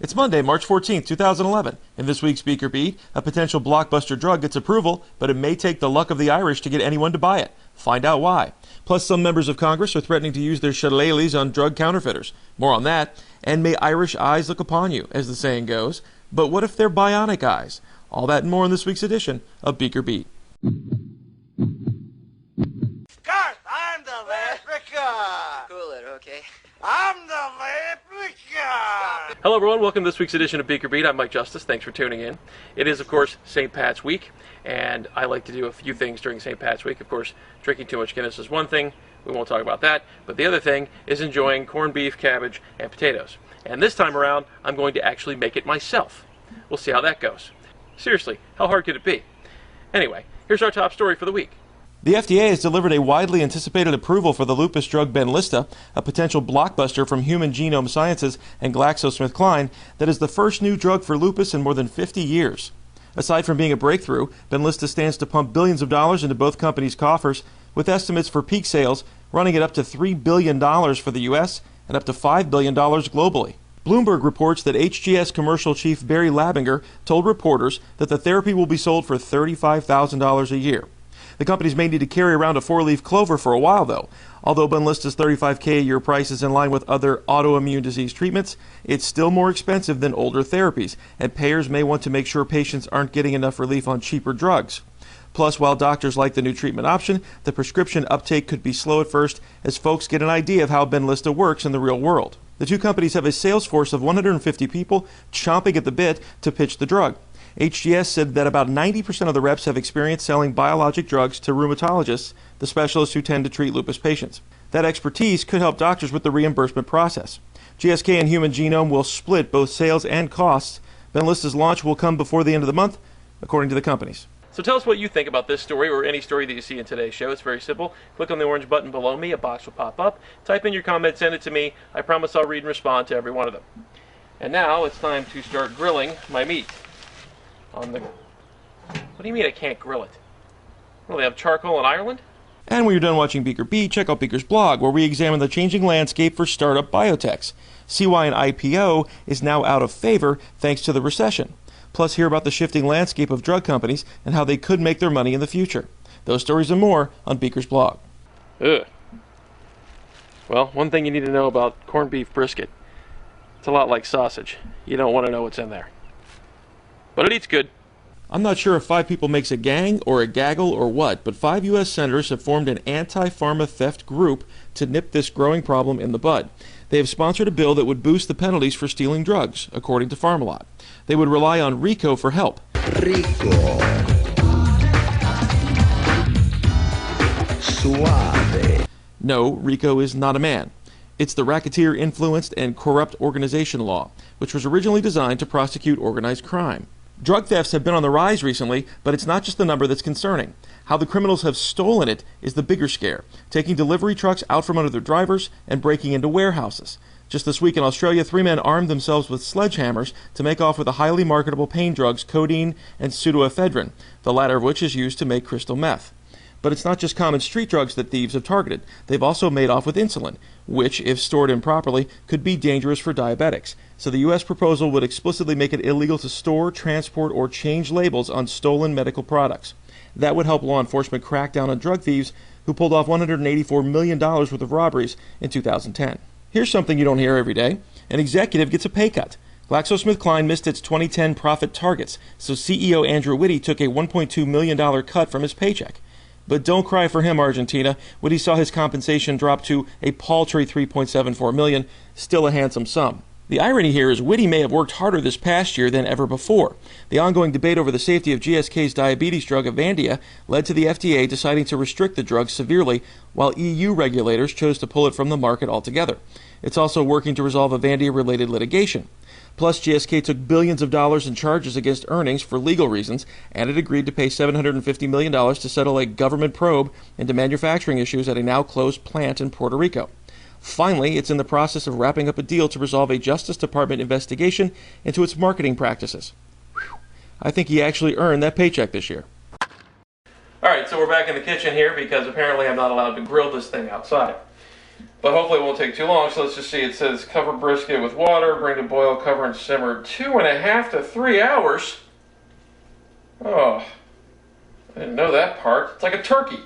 It's Monday, March 14th, 2011. In this week's BeakerBeat, a potential blockbuster drug gets approval, but it may take the luck of the Irish to get anyone to buy it. Find out why. Plus, some members of Congress are threatening to use their Sheleighlies on drug counterfeiters. More on that. And may Irish eyes look upon you, as the saying goes. But what if they're bionic eyes? All that and more in this week's edition of BeakerBeat. Garth, I'm the leprechaun. Cool it, okay? I'm the leprechaun. Hello everyone, welcome to this week's edition of BeakerBeat. I'm Mike Justice, thanks for tuning in. It is of course St. Pat's Week, and I like to do a few things during St. Pat's Week. Of course, drinking too much Guinness is one thing, we won't talk about that, but the other thing is enjoying corned beef, cabbage, and potatoes. And this time around, I'm going to actually make it myself. We'll see how that goes. Seriously, how hard could it be? Anyway, here's our top story for the week. The FDA has delivered a widely anticipated approval for the lupus drug Benlysta, a potential blockbuster from Human Genome Sciences and GlaxoSmithKline that is the first new drug for lupus in more than 50 years. Aside from being a breakthrough, Benlysta stands to pump billions of dollars into both companies' coffers, with estimates for peak sales running at up to $3 billion for the U.S. and up to $5 billion globally. Bloomberg reports that HGS commercial chief Barry Labinger told reporters that the therapy will be sold for $35,000 a year. The companies may need to carry around a four-leaf clover for a while, though. Although Benlysta's $35K a year price is in line with other autoimmune disease treatments, it's still more expensive than older therapies, and payers may want to make sure patients aren't getting enough relief on cheaper drugs. Plus, while doctors like the new treatment option, the prescription uptake could be slow at first as folks get an idea of how Benlysta works in the real world. The two companies have a sales force of 150 people chomping at the bit to pitch the drug. HGS said that about 90% of the reps have experience selling biologic drugs to rheumatologists, the specialists who tend to treat lupus patients. That expertise could help doctors with the reimbursement process. GSK and Human Genome will split both sales and costs. Benlysta's launch will come before the end of the month, according to the companies. So tell us what you think about this story or any story that you see in today's show. It's very simple. Click on the orange button below me. A box will pop up. Type in your comment, send it to me. I promise I'll read and respond to every one of them. And now it's time to start grilling my meat. What do you mean I can't grill it? Well, they have charcoal in Ireland? And when you're done watching BeakerBeat, check out Beaker's blog, where we examine the changing landscape for startup biotechs. See why an IPO is now out of favor thanks to the recession. Plus, hear about the shifting landscape of drug companies and how they could make their money in the future. Those stories and more on Beaker's blog. Ugh. Well, one thing you need to know about corned beef brisket. It's a lot like sausage. You don't want to know what's in there. But it eats good. I'm not sure if 5 people makes a gang or a gaggle or what, but 5 U.S. senators have formed an anti-pharma theft group to nip this growing problem in the bud. They have sponsored a bill that would boost the penalties for stealing drugs, according to Pharmalot. They would rely on RICO for help. Rico. Suave. No, RICO is not a man. It's the racketeer-influenced and corrupt organization law, which was originally designed to prosecute organized crime. Drug thefts have been on the rise recently, but it's not just the number that's concerning. How the criminals have stolen it is the bigger scare, taking delivery trucks out from under their drivers and breaking into warehouses. Just this week in Australia, 3 men armed themselves with sledgehammers to make off with the highly marketable pain drugs codeine and pseudoephedrine, the latter of which is used to make crystal meth. But it's not just common street drugs that thieves have targeted. They've also made off with insulin, which, if stored improperly, could be dangerous for diabetics. So the U.S. proposal would explicitly make it illegal to store, transport, or change labels on stolen medical products. That would help law enforcement crack down on drug thieves who pulled off $184 million worth of robberies in 2010. Here's something you don't hear every day. An executive gets a pay cut. GlaxoSmithKline missed its 2010 profit targets, so CEO Andrew Whitty took a $1.2 million cut from his paycheck. But don't cry for him, Argentina. Whitty saw his compensation drop to a paltry $3.74 million, still a handsome sum. The irony here is Whitty may have worked harder this past year than ever before. The ongoing debate over the safety of GSK's diabetes drug Avandia led to the FDA deciding to restrict the drug severely, while EU regulators chose to pull it from the market altogether. It's also working to resolve Avandia-related litigation. Plus, GSK took billions of dollars in charges against earnings for legal reasons, and it agreed to pay $750 million to settle a government probe into manufacturing issues at a now-closed plant in Puerto Rico. Finally, it's in the process of wrapping up a deal to resolve a Justice Department investigation into its marketing practices. Whew. I think he actually earned that paycheck this year. All right, so we're back in the kitchen here because apparently I'm not allowed to grill this thing outside. But hopefully it won't take too long, so let's just see. It says cover brisket with water, bring to boil, cover and simmer 2.5 to 3 hours. Oh, I didn't know that part. It's like a turkey.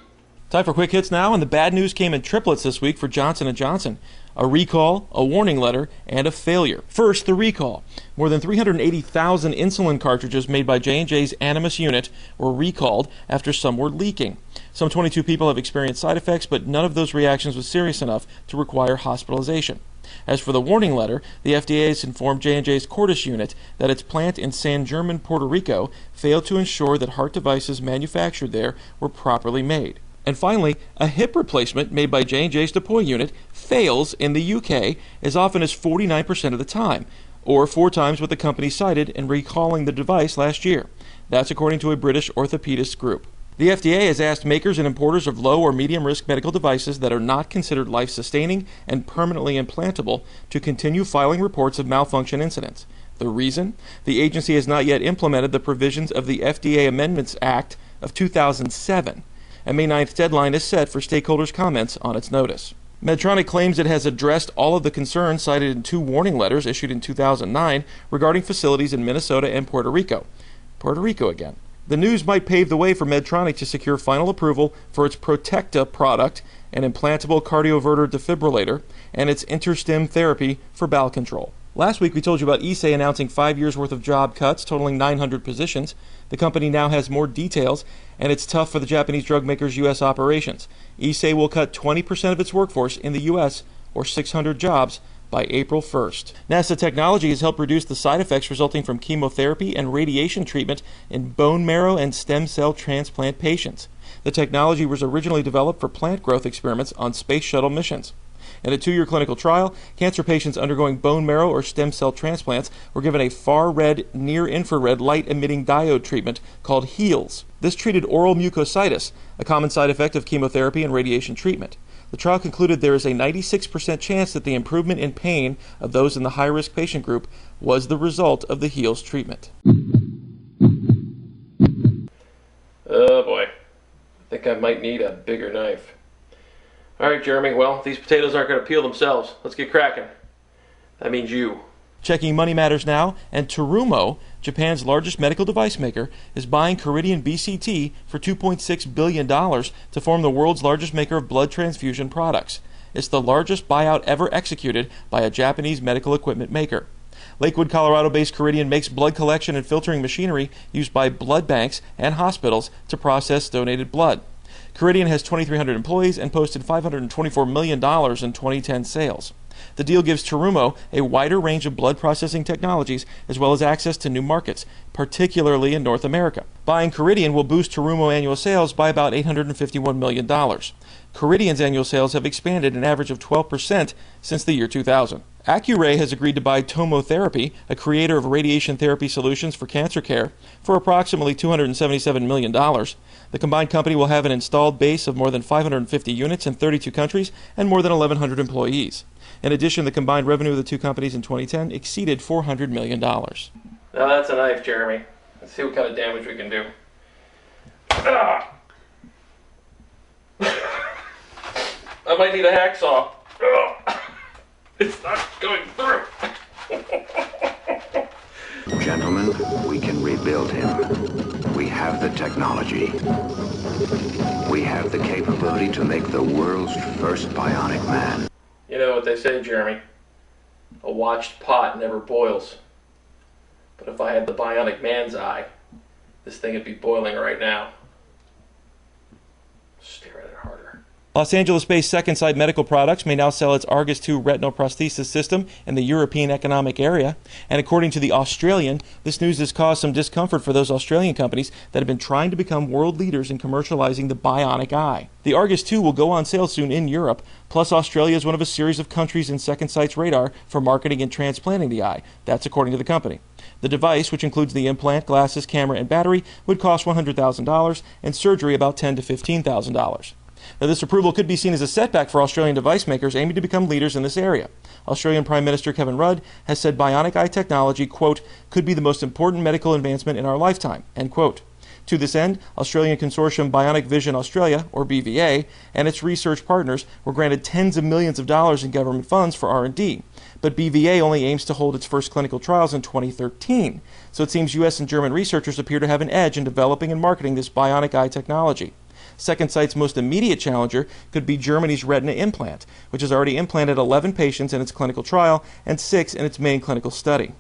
Time for quick hits now, and the bad news came in triplets this week for Johnson & Johnson. A recall, a warning letter, and a failure. First, the recall. More than 380,000 insulin cartridges made by J&J's Animas unit were recalled after some were leaking. Some 22 people have experienced side effects, but none of those reactions was serious enough to require hospitalization. As for the warning letter, the FDA has informed J&J's Cordis unit that its plant in San German, Puerto Rico, failed to ensure that heart devices manufactured there were properly made. And finally, a hip replacement made by J&J's Depot unit fails in the UK as often as 49% of the time, or 4 times what the company cited in recalling the device last year. That's according to a British orthopedist group. The FDA has asked makers and importers of low or medium risk medical devices that are not considered life-sustaining and permanently implantable to continue filing reports of malfunction incidents. The reason? The agency has not yet implemented the provisions of the FDA Amendments Act of 2007. A May 9th deadline is set for stakeholders' comments on its notice. Medtronic claims it has addressed all of the concerns cited in 2 warning letters issued in 2009 regarding facilities in Minnesota and Puerto Rico. Puerto Rico again. The news might pave the way for Medtronic to secure final approval for its Protecta product, an implantable cardioverter defibrillator, and its InterStim therapy for bowel control. Last week we told you about Issei announcing 5 years' worth of job cuts, totaling 900 positions. The company now has more details, and it's tough for the Japanese drug maker's U.S. operations. Issei will cut 20% of its workforce in the U.S., or 600 jobs, by April 1st. NASA technology has helped reduce the side effects resulting from chemotherapy and radiation treatment in bone marrow and stem cell transplant patients. The technology was originally developed for plant growth experiments on space shuttle missions. In a 2-year clinical trial, cancer patients undergoing bone marrow or stem cell transplants were given a far-red, near-infrared light-emitting diode treatment called HEALS. This treated oral mucositis, a common side effect of chemotherapy and radiation treatment. The trial concluded there is a 96% chance that the improvement in pain of those in the high-risk patient group was the result of the HEALS treatment. Oh boy, I think I might need a bigger knife. All right, Jeremy, well, these potatoes aren't going to peel themselves. Let's get cracking. That means you. Checking money matters now, and Terumo, Japan's largest medical device maker, is buying Caridian BCT for $2.6 billion to form the world's largest maker of blood transfusion products. It's the largest buyout ever executed by a Japanese medical equipment maker. Lakewood, Colorado-based Caridian makes blood collection and filtering machinery used by blood banks and hospitals to process donated blood. Caridian has 2,300 employees and posted $524 million in 2010 sales. The deal gives Terumo a wider range of blood processing technologies as well as access to new markets, particularly in North America. Buying Caridian will boost Terumo annual sales by about $851 million. Caridian's annual sales have expanded an average of 12% since the year 2000. Accuray has agreed to buy TomoTherapy, a creator of radiation therapy solutions for cancer care, for approximately $277 million. The combined company will have an installed base of more than 550 units in 32 countries and more than 1,100 employees. In addition, the combined revenue of the two companies in 2010 exceeded $400 million. Now that's a knife, Jeremy. Let's see what kind of damage we can do. Ah! I might need a hacksaw. It's not going through. Gentlemen, we can rebuild him. We have the technology. We have the capability to make the world's first bionic man. You know what they say, Jeremy. A watched pot never boils. But if I had the bionic man's eye, this thing would be boiling right now. Stare at it harder. Los Angeles-based Second Sight Medical Products may now sell its Argus 2 retinal prosthesis system in the European Economic Area. And according to The Australian, this news has caused some discomfort for those Australian companies that have been trying to become world leaders in commercializing the bionic eye. The Argus 2 will go on sale soon in Europe, plus Australia is one of a series of countries in Second Sight's radar for marketing and transplanting the eye. That's according to the company. The device, which includes the implant, glasses, camera, and battery, would cost $100,000 and surgery about $10,000 to $15,000. Now, this approval could be seen as a setback for Australian device makers aiming to become leaders in this area. Australian Prime Minister Kevin Rudd has said bionic eye technology, quote, could be the most important medical advancement in our lifetime, end quote. To this end, Australian consortium Bionic Vision Australia, or BVA, and its research partners were granted tens of millions of dollars in government funds for R&D. But BVA only aims to hold its first clinical trials in 2013, so it seems U.S. and German researchers appear to have an edge in developing and marketing this bionic eye technology. Second Sight's most immediate challenger could be Germany's retina implant, which has already implanted 11 patients in its clinical trial and 6 in its main clinical study.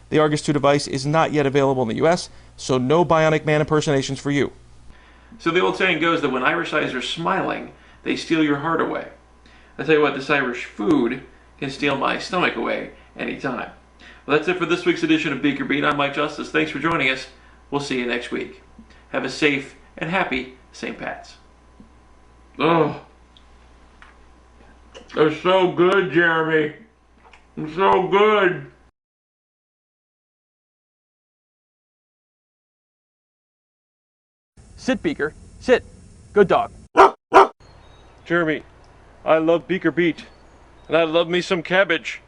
The Argus 2 device is not yet available in the U.S., so no Bionic Man impersonations for you. So the old saying goes that when Irish eyes are smiling, they steal your heart away. I tell you what, this Irish food can steal my stomach away anytime. Well, that's it for this week's edition of BeakerBeat. I'm Mike Justice. Thanks for joining us. We'll see you next week. Have a safe and happy St. Pat's. Oh, they're so good, Jeremy. They're so good. Sit, Beaker. Sit. Good dog. Jeremy, I love BeakerBeat, and I love me some cabbage.